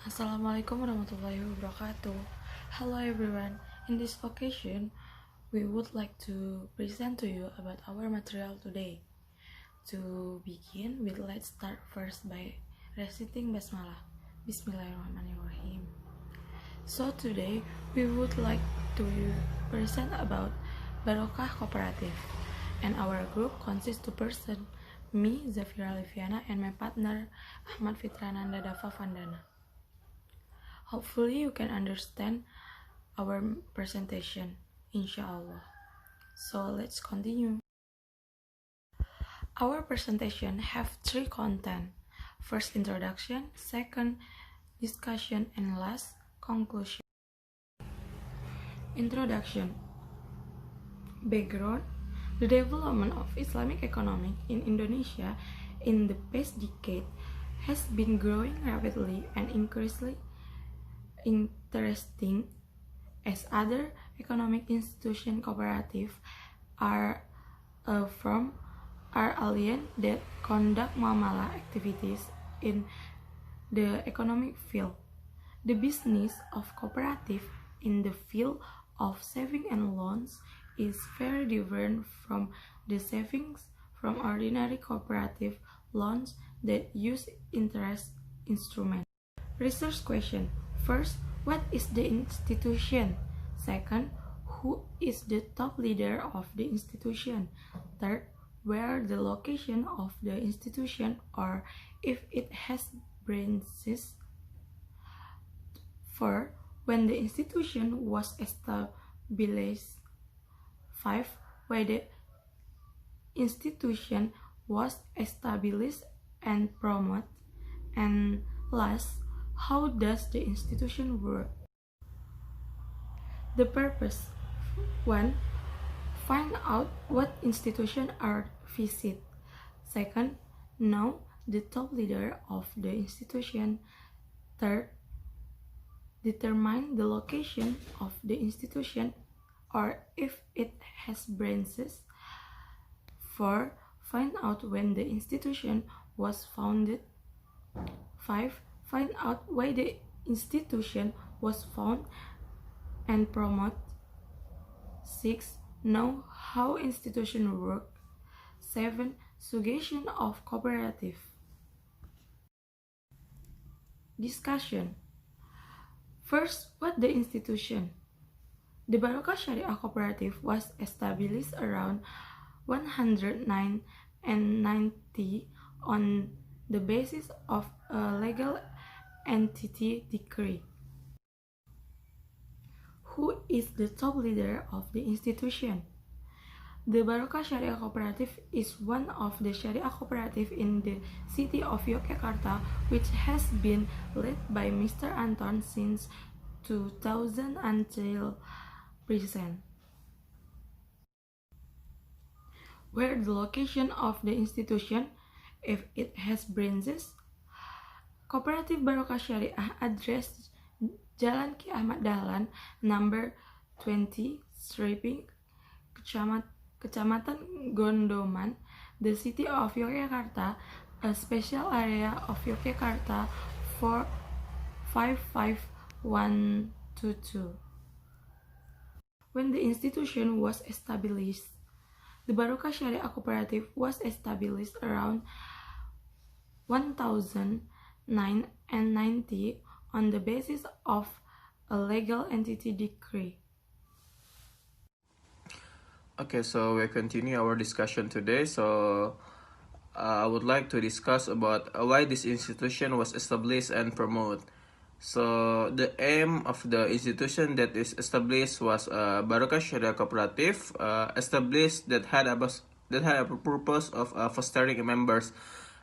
Assalamualaikum warahmatullahi wabarakatuh. Hello everyone. In this occasion, we would like to present to you about our material today. To begin with, let's start first by reciting Basmalah. Bismillahirrahmanirrahim. So today, we would like to present about Barokah Cooperative. And our group consists of two persons, me, Zafira Liviana, and my partner, Ahmad Fitrananda Dava Vandana. Hopefully you can understand our presentation, inshallah. So let's continue. Our presentation have three content. First, introduction, second, discussion, and last, conclusion. Introduction. Background. The development of Islamic economy in Indonesia in the past decade has been growing rapidly and increasingly interesting as other economic institution cooperative are alien that conduct muamalah activities in the economic field. The business of cooperative in the field of saving and loans is very different from the savings from ordinary cooperative loans that use interest instruments. Research question. First, what is the institution? Second, who is the top leader of the institution? Third, where the location of the institution or if it has branches. Fourth, when the institution was established. 5. Why the institution was established and promoted. And last, how does the institution work? The purpose. 1. Find out what institutions are visit. Second, know the top leader of the institution. Third, determine the location of the institution or if it has branches. 4. Find out when the institution was founded. 5. Find out why the institution was founded and promoted. 6. Know how institutions work. 7. Suggestion of cooperative. Discussion. First, what the institution? The Barokah Syariah Cooperative was established around 109 and 90 on the basis of a legal entity decree. Who is the top leader of the institution? The Barokah Syariah Cooperative is one of the Syariah cooperative in the city of Yogyakarta, which has been led by Mr. Anton since 2000 until present. Where the location of the institution, if it has branches. Cooperative Barokah Syariah address Jalan Ki Ahmad Dahlan, number 20, Stripping, Kecamatan Gondoman, the city of Yogyakarta, a special area of Yogyakarta for 55122. When the institution was established, the Barokah Syariah Cooperative was established around 1009 and 90 on the basis of a legal entity decree. Okay, so we continue our discussion today. So I would like to discuss about why this institution was established and promoted. So the aim of the institution that is established was Barokah Syariah Cooperative, established that had a purpose of fostering members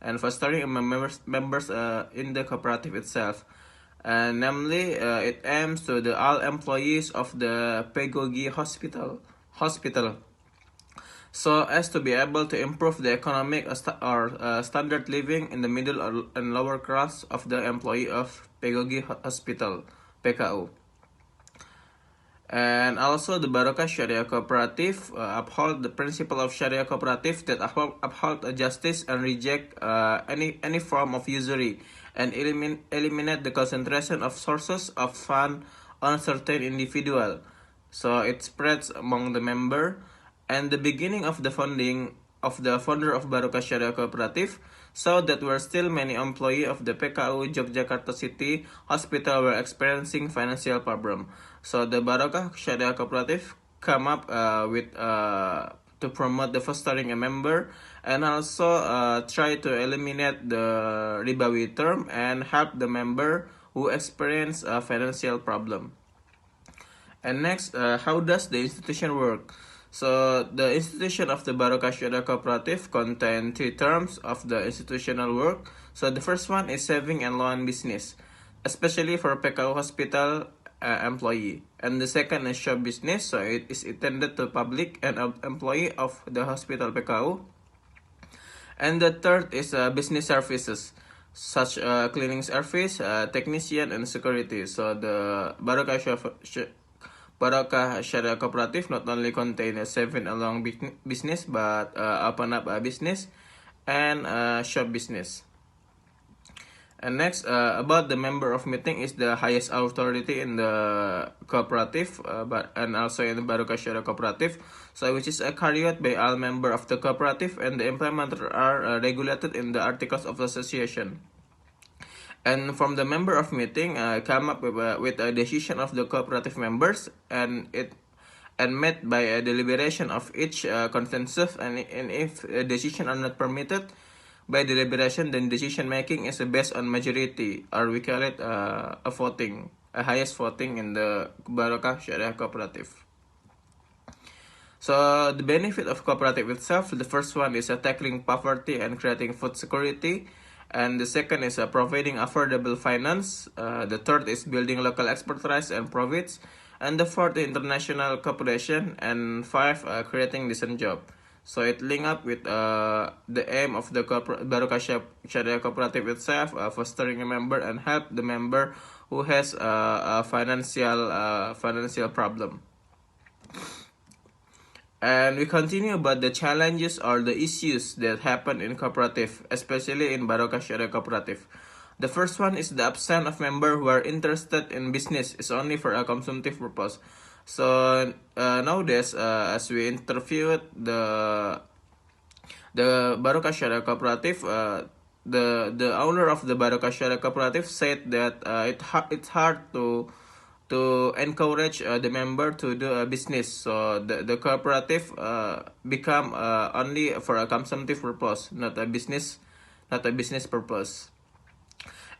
and fostering members in the cooperative itself. And namely, it aims to the all employees of the pedagogy hospital, so as to be able to improve the economic standard living in the middle and lower class of the employee of pedagogy hospital, PKU. And also the Barokah Syariah Cooperative uphold the principle of Sharia cooperative that uphold justice and reject any form of usury and eliminate the concentration of sources of fund on certain individual. So it spreads among the member. And the beginning of the funding of the founder of Barokah Syariah Cooperative saw that were still many employees of the PKU Yogyakarta City Hospital were experiencing financial problem. So the Barokah Syariah Cooperative come up with to promote the fostering a member and also try to eliminate the ribawi term and help the member who experience a financial problem. And next, how does the institution work? So the institution of the Barokah Syariah Cooperative contain three terms of the institutional work. So the first one is saving and loan business, especially for PKU hospital employee. And the second is shop business, so it is intended to public and employee of the hospital PKU. And the third is business services, such cleaning service, technician, and security. So the Barokah Syariah Cooperative not only contain a saving along business, but open up a business and shop business. And next, about the member of meeting is the highest authority in the cooperative, and also in the Barokah Syariah Cooperative, so which is carried out by all member of the cooperative, and the implementer are regulated in the Articles of Association. And from the member of meeting, come up with a decision of the cooperative members, and met by a deliberation of each consensus, and if a decision are not permitted by deliberation, then decision making is based on majority, or we call it a voting, a highest voting in the Barokah Syariah Cooperative. So the benefit of cooperative itself, the first one is tackling poverty and creating food security, and the second is providing affordable finance, the third is building local expertise and profits, and the fourth international cooperation, and five creating decent job. So it link up with the aim of the Barokah Syariah Cooperative itself, fostering a member and help the member who has a financial problem. And we continue about the challenges or the issues that happen in cooperative, especially in Barokah Syariah Cooperative. The first one is the absence of members who are interested in business is only for a consumptive purpose. So nowadays, as we interviewed the Barokah Syariah Cooperative, the owner of the Barokah Syariah Cooperative said that it's hard to encourage the member to do a business. So the cooperative become only for a consumptive purpose, not a business purpose.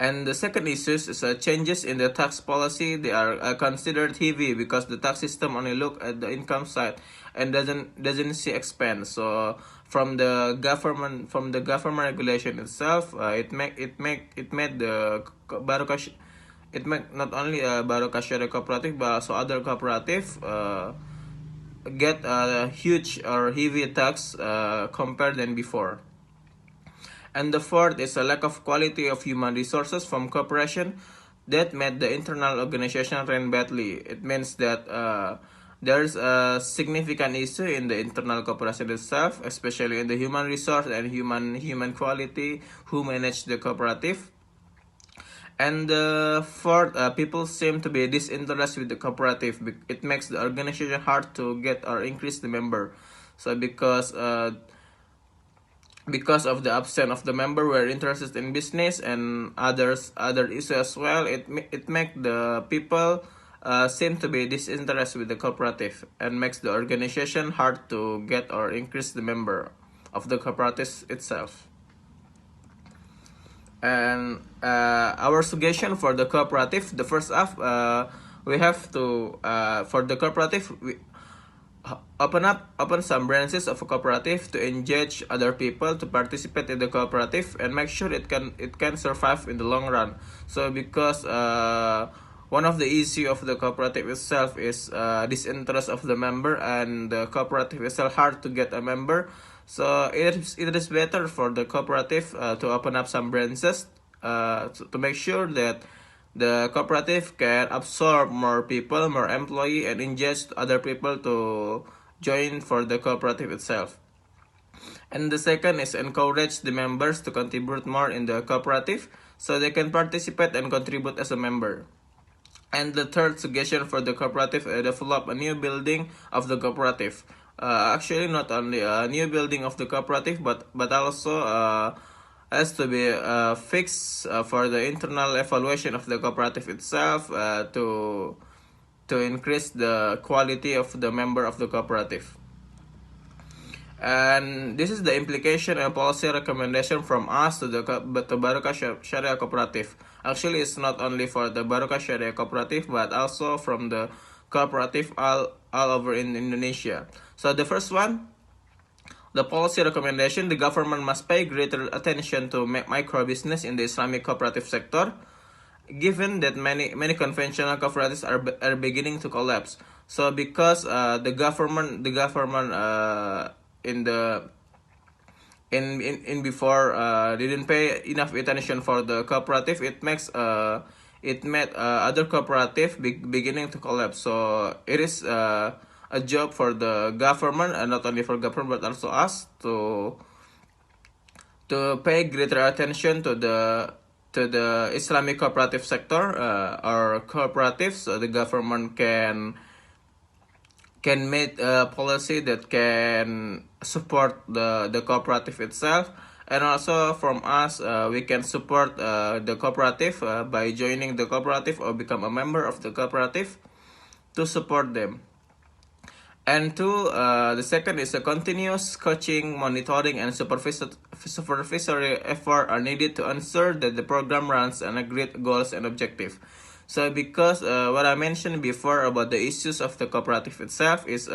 And the second issue is changes in the tax policy. They are considered heavy because the tax system only look at the income side and doesn't see expense. So from the government regulation itself, it made the Barokah, it made not only Barokah Syariah Cooperative but also other cooperative get a huge or heavy tax compared than before. And the fourth is a lack of quality of human resources from corporation that made the internal organization run badly. It means that there's a significant issue in the internal corporation itself, especially in the human resource and human quality who manage the cooperative. And the fourth, people seem to be disinterested with the cooperative. It makes the organization hard to get or increase the member. So because of the absence of the member who are interested in business and other issues as well, it make the people seem to be disinterested with the cooperative and makes the organization hard to get or increase the member of the cooperative itself. And our suggestion for the cooperative, the first off, we have to for the cooperative open some branches of a cooperative to engage other people to participate in the cooperative and make sure it can survive in the long run. So because one of the issue of the cooperative itself is disinterest of the member, and the cooperative is so hard to get a member. So it is better for the cooperative to open up some branches to make sure that the cooperative can absorb more people, more employee, and engage other people to join for the cooperative itself. And the second is encourage the members to contribute more in the cooperative. so they can participate and contribute as a member. And the third suggestion for the cooperative, develop a new building of the cooperative. Actually, not only a new building of the cooperative, but also has to be fixed for the internal evaluation of the cooperative itself, to increase the quality of the member of the cooperative. And this is the implication and policy recommendation from us to the Barokah Sharia Cooperative. Actually, it's not only for the Barokah Sharia Cooperative, but also from the cooperative all over in Indonesia. So the first one, the policy recommendation: the government must pay greater attention to micro business in the Islamic cooperative sector, given that many conventional cooperatives are beginning to collapse. So because the government in the in before didn't pay enough attention for the cooperative, it made other cooperative beginning to collapse. So it is a job for the government, and not only for government but also us, to pay greater attention to the Islamic cooperative sector, or cooperatives, so the government can make a policy that can support the cooperative itself. And also from us, we can support the cooperative by joining the cooperative or become a member of the cooperative to support them. And two, the second is a continuous coaching, monitoring, and supervisory effort are needed to ensure that the program runs on agreed goals and objectives. So because what I mentioned before about the issues of the cooperative itself is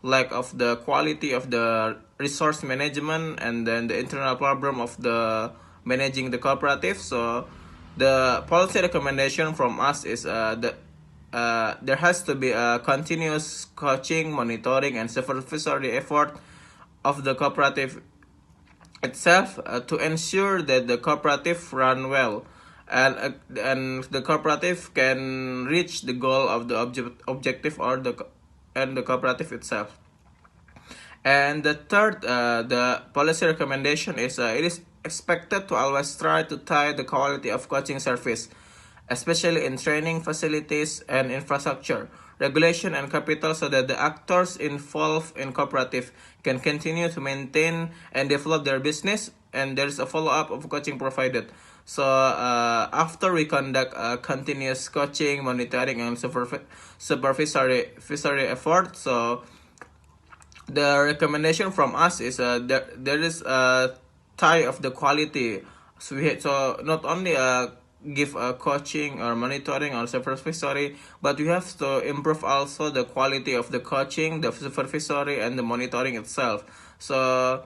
lack of the quality of the resource management, and then the internal problem of the managing the cooperative. So the policy recommendation from us is that there has to be a continuous coaching, monitoring, and supervisory effort of the cooperative itself, to ensure that the cooperative run well, and the cooperative can reach the goal of the objective or the cooperative itself. And the third, the policy recommendation is, it is expected to always try to tie the quality of coaching service, especially in training facilities and infrastructure, regulation, and capital, so that the actors involved in cooperative can continue to maintain and develop their business, and there is a follow-up of coaching provided. So after we conduct continuous coaching, monitoring, and supervisory effort, so the recommendation from us is, there is a tie of the quality. So not only give coaching or monitoring or supervisory, but we have to improve also the quality of the coaching, the supervisory, and the monitoring itself. So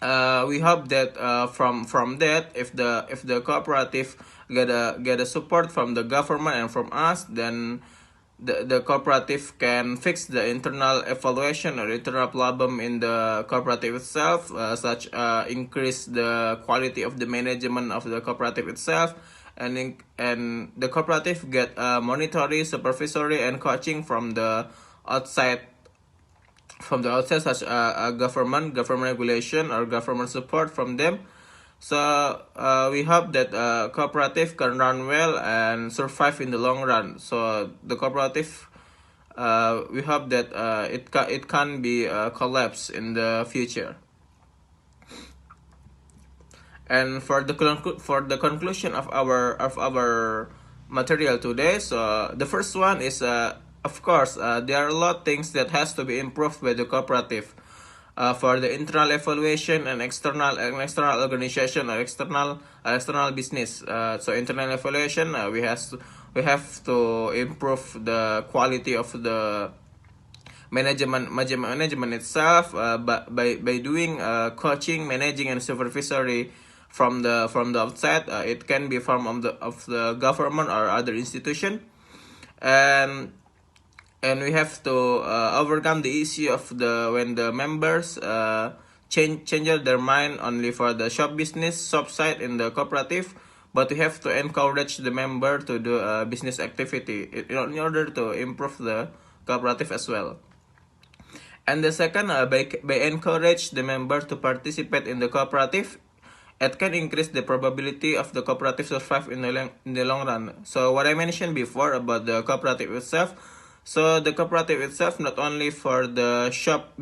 we hope that from that, if the cooperative get a support from the government and from us, then the cooperative can fix the internal evaluation or internal problem in the cooperative itself, such increase the quality of the management of the cooperative itself, and the cooperative get monitoring, supervisory, and coaching outside from the outside, such government regulation or government support from them. So we hope that cooperative can run well and survive in the long run. So the cooperative, we hope that it can be collapsed in the future. And for the conclusion of our material today, so the first one is, of course, there are a lot of things that has to be improved by the cooperative, for the internal evaluation and external organization or external business. So internal evaluation, we have to improve the quality of the management itself, by doing coaching, managing, and supervisory from the outside. It can be from the government or other institution, and we have to overcome the issue of when the members change their mind only for the shop side in the cooperative, but we have to encourage the member to do a business activity in order to improve the cooperative as well. And the second, by encourage the member to participate in the cooperative, it can increase the probability of the cooperative survive in the long run. So what I mentioned before about the cooperative itself, so the cooperative itself not only for the shop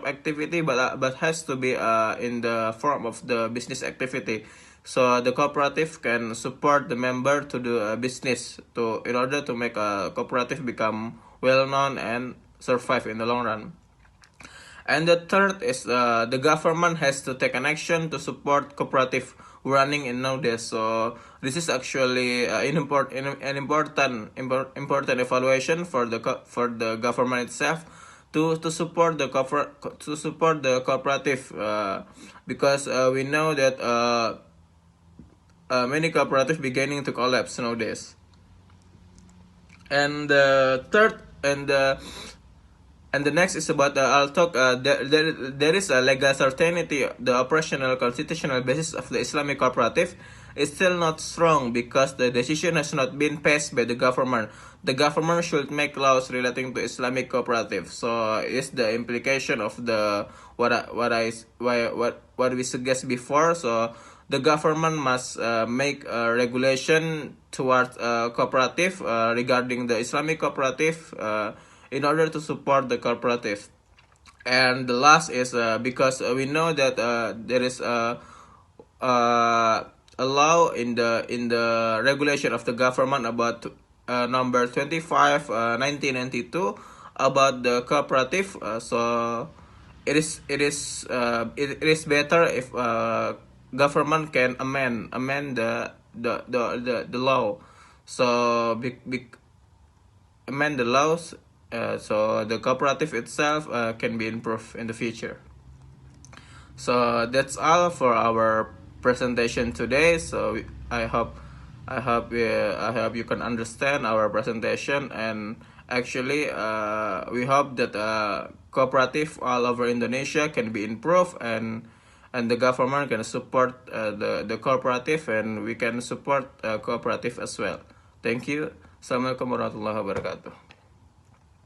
activity, but has to be in the form of the business activity. So the cooperative can support the member to do a business to in order to make a cooperative become well known and survive in the long run. And the third is the government has to take an action to support cooperative running in nowadays. So this is actually an important evaluation for the government itself to support the cooperative because we know that many cooperatives beginning to collapse nowadays. And the third and the next is about I'll talk. There is a legal certainty. The operational constitutional basis of the Islamic cooperative is still not strong because the decision has not been passed by the government. The government should make laws relating to Islamic cooperative. So is the implication of the what we suggest before. So the government must make a regulation towards cooperative regarding the Islamic cooperative in order to support the cooperative. And the last is because we know that there is a law in the regulation of the government about number 25 1992 about the cooperative. So it is better if government can amend the law. So amend the laws so the cooperative itself can be improved in the future. So that's all for our presentation today. So I hope you can understand our presentation, and actually we hope that cooperative all over Indonesia can be improved, and the government can support the cooperative, and we can support cooperative as well. Thank you. Assalamualaikum warahmatullahi wabarakatuh.